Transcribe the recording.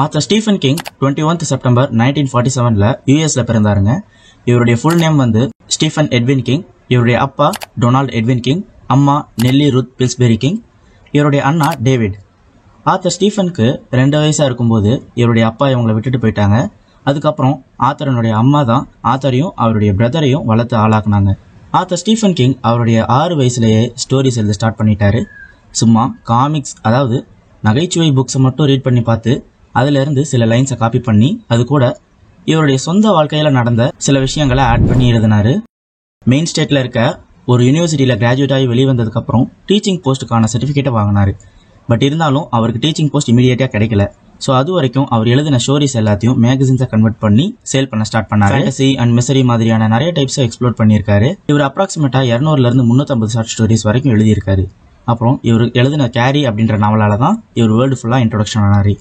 Author Stephen king 21 September 1947ல யூஎஸ்ல பிறந்தாருங்க. இவருடைய full name வந்து ஸ்டீஃபன் எட்வின் கிங். இவருடைய அப்பா டொனால்ட் எட்வின் கிங், அம்மா நெல்லி ரூத் பில்ஸ்பெரி கிங். இவருடைய அண்ணா டேவிட். ஆத்தர் ஸ்டீஃபனுக்கு 2 வயசா இருக்கும்போது இவருடைய அப்பா இவங்களை விட்டுட்டு போயிட்டாங்க. அதுக்கப்புறம் ஆத்தரனுடைய அம்மா தான் ஆத்தரையும் அவருடைய பிரதரையும் வளர்த்து ஆளாக்குனாங்க. ஆத்தர் ஸ்டீஃபன் கிங் அவருடைய 6 வயசுலேயே ஸ்டோரிஸ் எழுத ஸ்டார்ட் பண்ணிட்டாரு. சும்மா காமிக்ஸ், அதாவது நகைச்சுவை புக்ஸை மட்டும் ரீட் பண்ணி பார்த்து அதுல இருந்து சில லைன்ஸை காப்பி பண்ணி அது கூட இவருடைய சொந்த வாழ்க்கையில நடந்த சில விஷயங்களை ஆட் பண்ணி எழுதினாரு. மெயின் ஸ்டேட்ல இருக்க ஒரு யூனிவர்சிட்டியில கிராஜுவேட் ஆகி வெளிவந்ததுக்கு அப்புறம் டீச்சிங் போஸ்ட்டுக்கான சர்டிபிகேட்டை வாங்கினாரு. பட் இருந்தாலும் அவருக்கு டீச்சிங் போஸ்ட் இமீடியட்டா கிடைக்கல. ஸோ அது வரைக்கும் அவர் எழுதின ஸ்டோரிஸ் எல்லாத்தையும் மேகசின்ஸை கன்வெர்ட் பண்ணி சேல் பண்ண ஸ்டார்ட் பண்ணாரு. ஃபேண்டசி அண்ட் மிஸ்டரி மாதிரியான நிறைய டைப்ஸை எக்ஸ்ப்ளோர் பண்ணியிருக்காரு. இவர் அப்ராக்சிமேட்டா 200ல இருந்து 350 ஷார்ட் ஸ்டோரிஸ் வரைக்கும் எழுதியிருக்காரு. அப்புறம் இவர் எழுதின கேரி அப்படின்ற நாவலால தான் இவர் வேர்ல்டு ஃபுல்லா இன்ட்ரோடக்ஷன் ஆனாரு.